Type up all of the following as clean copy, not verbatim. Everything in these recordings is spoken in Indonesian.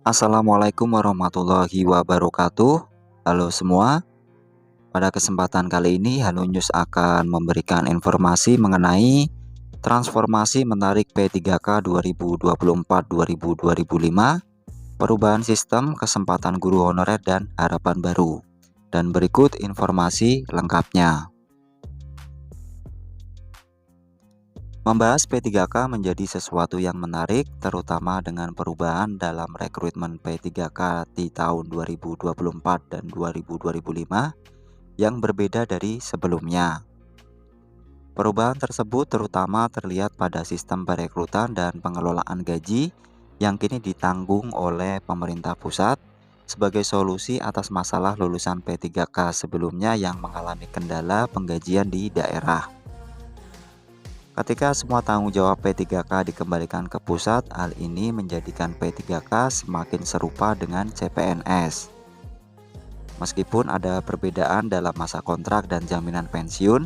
Assalamualaikum warahmatullahi wabarakatuh. Halo semua, pada kesempatan kali ini Halo News akan memberikan informasi mengenai transformasi menarik P3K 2024-2025, perubahan sistem kesempatan guru honorer dan harapan baru. Dan berikut informasi lengkapnya. Membahas P3K menjadi sesuatu yang menarik, terutama dengan perubahan dalam rekrutmen P3K di tahun 2024 dan 2025 yang berbeda dari sebelumnya. Perubahan tersebut terutama terlihat pada sistem perekrutan dan pengelolaan gaji yang kini ditanggung oleh pemerintah pusat sebagai solusi atas masalah lulusan P3K sebelumnya yang mengalami kendala penggajian di daerah. Ketika semua tanggung jawab P3K dikembalikan ke pusat, hal ini menjadikan P3K semakin serupa dengan CPNS. Meskipun ada perbedaan dalam masa kontrak dan jaminan pensiun,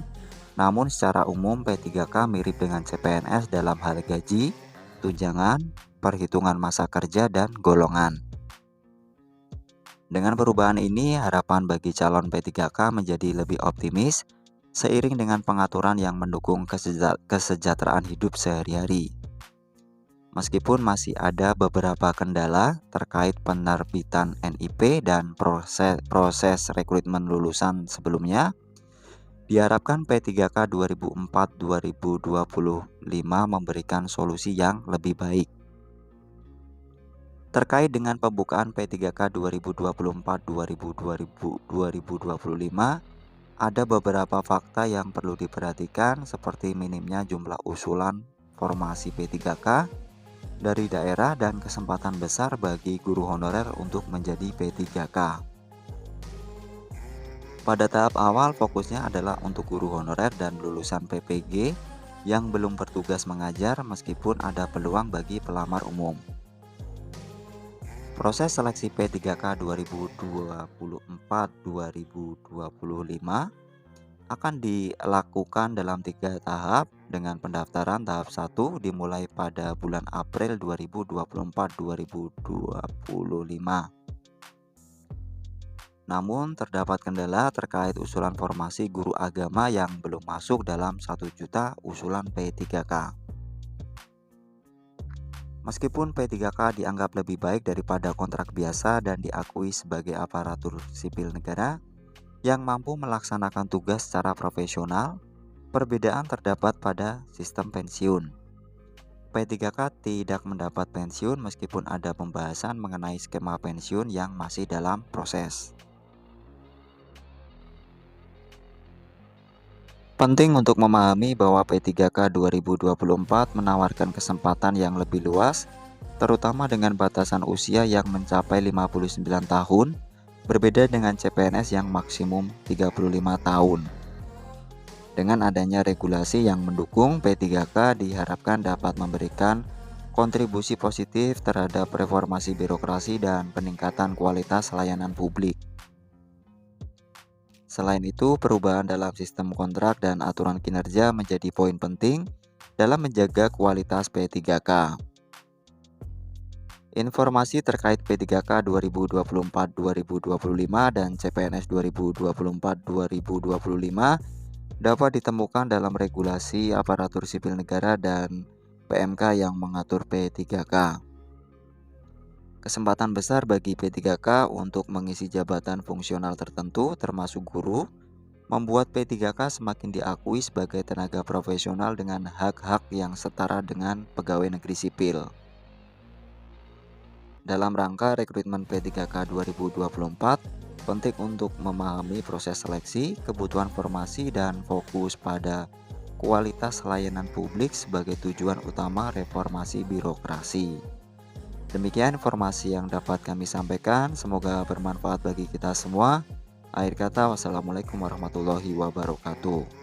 namun secara umum P3K mirip dengan CPNS dalam hal gaji, tunjangan, perhitungan masa kerja, dan golongan. Dengan perubahan ini, harapan bagi calon P3K menjadi lebih optimis seiring dengan pengaturan yang mendukung kesejahteraan hidup sehari-hari. Meskipun masih ada beberapa kendala terkait penerbitan NIP dan proses rekrutmen lulusan sebelumnya, diharapkan P3K 2004-2025 memberikan solusi yang lebih baik. Terkait dengan pembukaan P3K 2024-2025, ada beberapa fakta yang perlu diperhatikan seperti minimnya jumlah usulan formasi P3K dari daerah dan kesempatan besar bagi guru honorer untuk menjadi P3K. Pada tahap awal fokusnya adalah untuk guru honorer dan lulusan PPG yang belum bertugas mengajar meskipun ada peluang bagi pelamar umum. Proses seleksi P3K 2024-2025 akan dilakukan dalam 3 tahap dengan pendaftaran tahap 1 dimulai pada bulan April 2024-2025. Namun terdapat kendala terkait usulan formasi guru agama yang belum masuk dalam 1 juta usulan P3K. Meskipun P3K dianggap lebih baik daripada kontrak biasa dan diakui sebagai aparatur sipil negara yang mampu melaksanakan tugas secara profesional, perbedaan terdapat pada sistem pensiun. P3K tidak mendapat pensiun meskipun ada pembahasan mengenai skema pensiun yang masih dalam proses. Penting untuk memahami bahwa P3K 2024 menawarkan kesempatan yang lebih luas, terutama dengan batasan usia yang mencapai 59 tahun, berbeda dengan CPNS yang maksimum 35 tahun. Dengan adanya regulasi yang mendukung, P3K diharapkan dapat memberikan kontribusi positif terhadap reformasi birokrasi dan peningkatan kualitas layanan publik. Selain itu, perubahan dalam sistem kontrak dan aturan kinerja menjadi poin penting dalam menjaga kualitas P3K. Informasi terkait P3K 2024-2025 dan CPNS 2024-2025 dapat ditemukan dalam regulasi aparatur sipil negara dan PMK yang mengatur P3K. Kesempatan besar bagi P3K untuk mengisi jabatan fungsional tertentu termasuk guru, membuat P3K semakin diakui sebagai tenaga profesional dengan hak-hak yang setara dengan pegawai negeri sipil. Dalam rangka rekrutmen P3K 2024, penting untuk memahami proses seleksi, kebutuhan formasi, dan fokus pada kualitas layanan publik sebagai tujuan utama reformasi birokrasi. Demikian informasi yang dapat kami sampaikan, semoga bermanfaat bagi kita semua. Akhir kata, wassalamualaikum warahmatullahi wabarakatuh.